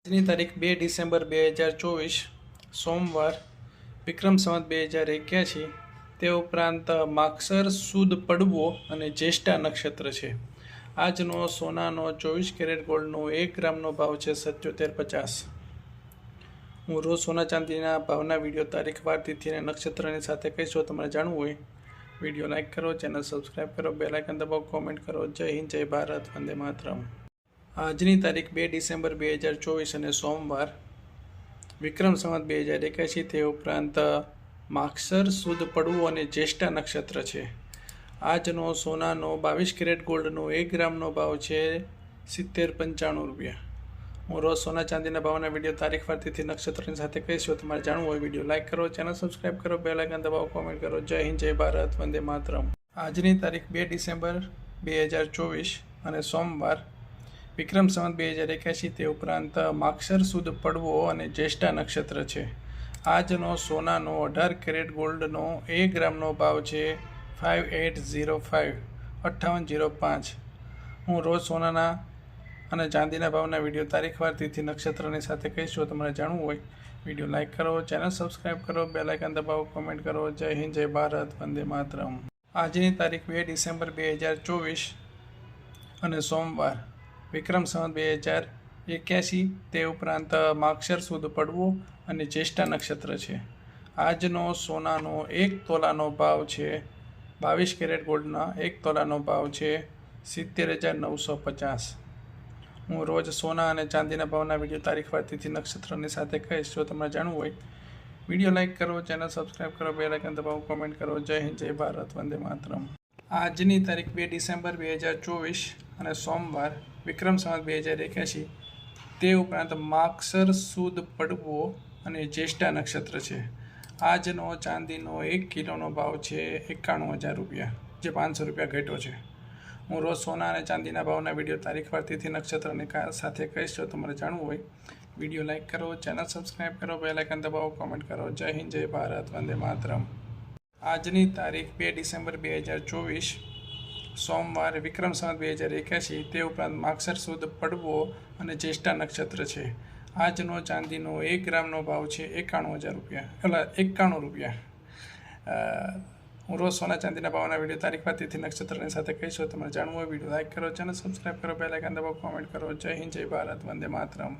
આજની તારીખ 2 ડિસેમ્બર 2024 સોમવાર વિક્રમ સંવત 2081 તે ઉપરાંત માગસર સુદ પડવો અને જ્યેષ્ઠા નક્ષત્ર છે। આજનો સોનાનો 24 કેરેટ ગોલ્ડનો 1 ગ્રામનો ભાવ છે 77.50। હું રોજ સોના ચાંદીના ભાવના વિડીયો તારીખ વાર તિથિ અને નક્ષત્રની સાથે કહીશ। તમારે જાણવું હોય વિડીયો લાઇક કરો, ચેનલ સબસ્ક્રાઈબ કરો, બેલ આઇકન દબાવો, કોમેન્ટ કરો। જય હિન્દ, જય ભારત, વંદે માતરમ। આજની તારીખ 2 ડિસેમ્બર 2024 અને સોમવાર વિક્રમ સંવત 2081 તે ઉપરાંત માગસર સુદ પડવું અને જ્યેષ્ઠા નક્ષત્ર છે। આજનો સોનાનો 22 કેરેટ ગોલ્ડનો 1 ગ્રામનો ભાવ છે 70.95 રૂપિયા। હું રોજ સોના ચાંદીના ભાવના વિડીયો તારીખ વાર તિથિ નક્ષત્રની સાથે કહીશ। તમારે જાણવું હોય વિડીયો લાઇક કરો, ચેનલ સબસ્ક્રાઈબ કરો, બેલ આઇકન દબાવો, કોમેન્ટ કરો। જય હિન્દ, જય ભારત, વંદે માતરમ। આજની તારીખ 2 ડિસેમ્બર 2024 અને સોમવાર વિક્રમ સંવત 2081 તે ઉપરાંત માગસર સુદ પડવો અને જ્યેષ્ઠા નક્ષત્ર છે। આજનો સોનાનો 18 કેરેટ ગોલ્ડનો 1 ગ્રામનો ભાવ છે 5805। હું રોજ સોનાના અને ચાંદીના ભાવના વિડીયો તારીખ વાર તિથિ નક્ષત્રની સાથે કહીશ। તમારે જાણવું હોય વિડીયો લાઇક કરો, ચેનલ સબસ્ક્રાઈબ કરો, બેલ આઇકન દબાવો, કોમેન્ટ કરો। જય હિન્દ, જય ભારત, વંદે માતરમ। આજની તારીખ 2 ડિસેમ્બર 2024 અને સોમવાર વિક્રમ સંવત 2081 તે ઉપરાંત માગસર સુદ પડવો અને જ્યેષ્ઠા નક્ષત્ર છે। આજનો સોનાનો 1 તોલાનો ભાવ છે 22 કેરેટ ગોલ્ડના 1 તોલાનો ભાવ છે 70,950। હું રોજ સોના અને ચાંદીના ભાવના વિડીયો તારીખ વાર તિથિ નક્ષત્રની સાથે કહીશ। તમારે જાણવું હોય વિડીયો લાઇક કરો, ચેનલ સબસ્ક્રાઈબ કરો, બેલ આઇકન દબાવો, કોમેન્ટ કરો। જય હિન્દ, જય ભારત, વંદે માતરમ। આજની તારીખ 2 ડિસેમ્બર 2024 અને સોમવાર વિક્રમ સંવત 2081 તે ઉપરાંત માગસર સુદ પડવો અને જ્યેષ્ઠા નક્ષત્ર છે। આજનો ચાંદીનો 1 કિલોનો ભાવ છે 91,000 રૂપિયા, જે 500 રૂપિયા ઘટ્યો છે। હું રોજ સોના અને ચાંદીના ભાવના વિડીયો તારીખ વાર તિથિ નક્ષત્રની સાથે કહીશ। તમારે જાણવું હોય વિડીયો લાઇક કરો, ચેનલ સબસ્ક્રાઈબ કરો, બેલ આઇકન દબાવો, કોમેન્ટ કરો। જય હિન્દ, જય ભારત, વંદે માતરમ। આજની તારીખ 2 ડિસેમ્બર 2024 સોમવાર વિક્રમ સંવત 2081 તે ઉપરાંત માગસર સુદ પડવો અને જ્યેષ્ઠા નક્ષત્ર છે। આજનો ચાંદીનો 1 ગ્રામનો ભાવ છે 91,000 રૂપિયા, 91 રૂપિયા। હું રોજ સોના ચાંદીના ભાવના વિડીયો તારીખ વાર તિથિ નક્ષત્રની સાથે કહીશ। તમારે જાણવું હોય વિડીયો લાઇક કરો, ચેનલ સબસ્ક્રાઈબ કરો, બેલ આઇકન દબાવો, કોમેન્ટ કરો। જય હિન્દ, જય ભારત, વંદે માતરમ।